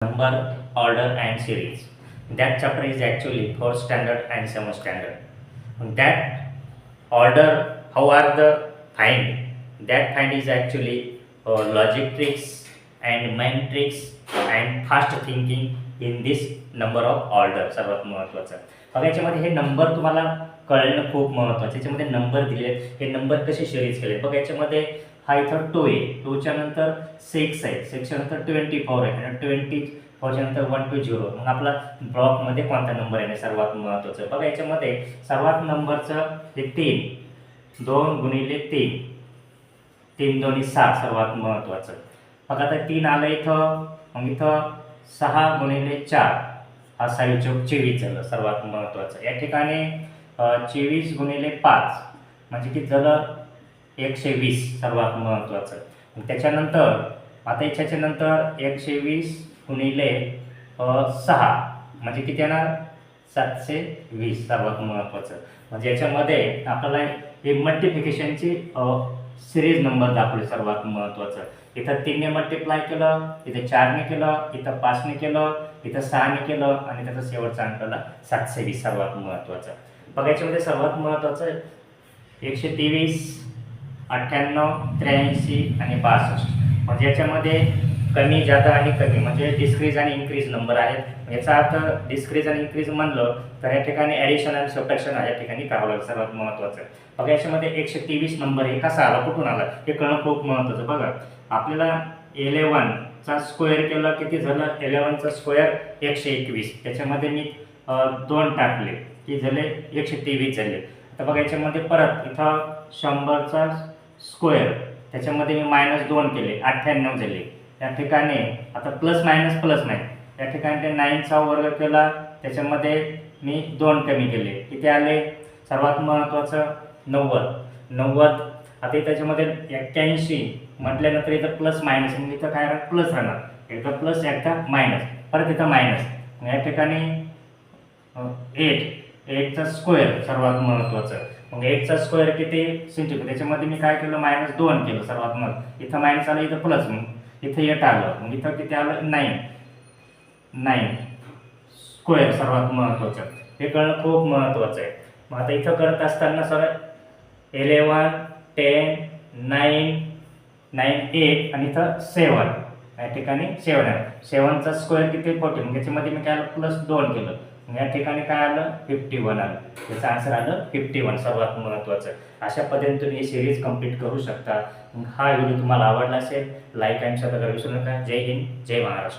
number, order and series. That chapter is actually 4th standard and 7th standard. That order, how are the find? That find is actually logic tricks and mind tricks and fast thinking in this number of order सर्वात महत्त्वाचं. बघा याच्यामध्ये हे number तुम्हाला कळणं खूप महत्त्वाचं. याच्यामध्ये नंबर दिले, हे नंबर कसे सिरीज केले. बघा याच्यामध्ये हा इथं 2 आहे, 2च्या नंतर 6 आहे, 6च्या नंतर 24 आहे आणि 24च्या नंतर 1 to 0. मग आपला ब्लॉकमध्ये कोणता नंबर आहे सर्वात महत्त्वाचं. बघा याच्यामध्ये सर्वात नंबरचं हे 3, 2 गुणिले 3, 3 दोन्ही 6 सर्वात महत्त्वाचं. बघा आता 3 आलं इथं, मग इथं 6 गुणिले 4 हा 6 चौक 24 झालं सर्वात महत्त्वाचं. या ठिकाणी 24 गुणिले 5 म्हणजे किती झालं 120 सर्वात महत्त्वाचं. त्याच्यानंतर आता याच्या नंतर 120 गुणिले 6 म्हणजे किती येणार 720 सर्वात महत्त्वाचं. म्हणजे याच्यामध्ये आपल्याला हे मल्टिप्लिकेशनची सिरीज नंबर दाखवले सर्वात महत्त्वाचं. इथं 3ने मल्टिप्लाय केलं, इथं 4ने केलं, इथं 5ने केलं, इथं 6ने केलं आणि त्याचा शेवटचा अंक आला 720 सर्वात महत्त्वाचं. बघा याच्यामध्ये सर्वात महत्त्वाचं 123, 98, 83 आणि 62. म्हणजे याच्यामध्ये कमी, जादा आणि कमी म्हणजे डिस्क्रीज आणि इन्क्रीज नंबर आहेत. याचा अर्थ डिस्क्रीज आणि इन्क्रीज म्हणलं तर या ठिकाणी ॲडिशन आणि सबट्रॅक्शन या ठिकाणी करावं लागेल सर्वात महत्त्वाचं. बघा याच्यामध्ये 123 नंबर हे कसा आला, कुठून आला हे कळणं खूप महत्त्वाचं. बघा आपल्याला 11चा स्क्वेअर केलं किती झालं, 11चा स्क्वेअर 121. त्याच्यामध्ये मी 2 टाकले की झाले 123 झाले. आता बघा याच्यामध्ये परत इथं 100चा स्क्वेअर त्याच्यामध्ये मी -2 केले 98 झाले. या ठिकाणी आता प्लस मायनस या ठिकाणी ते 9चा वर्ग केला, त्याच्यामध्ये मी 2 कमी केले, किती आले सर्वात महत्त्वाचं 90. आता त्याच्यामध्ये 81 म्हटल्यानंतर इथं प्लस मायनस म्हणजे इथं काय राहणार प्लस राहणार, एकदा प्लस एकदा मायनस, परत इथं मायनस. या ठिकाणी 8चा स्क्वेअर सर्वात महत्त्वाचं. मग 8चा स्क्वेअर किती 60. त्याच्यामध्ये मी काय केलं -2 केलं सर्वात महत्त्वाचं. इथं मायनस आलं, इथं प्लस, मग इथं 8 आलं, मग इथं किती आलं 9 स्क्वेअर सर्वात महत्त्वाचं. हे कळणं खूप महत्त्वाचं आहे. मग आता इथं करत असताना सर 11, 10, 9, 8 आणि इथं 7 या ठिकाणी 7 आहे. 7चा स्क्वेअर किती 40. मग याच्यामध्ये मी काय आलं +2 केलं, या ठिकाणी काय आलं 51 आलं. याचं आन्सर आलं 51 सर्वात महत्त्वाचं. अशा पद्धतीने तुम्ही ही सिरीज कंप्लीट करू शकता. हा व्हिडिओ तुम्हाला आवडला असेल लाईक आणि सबस्क्राईब विसरू नका. जय हिंद, जय महाराष्ट्र.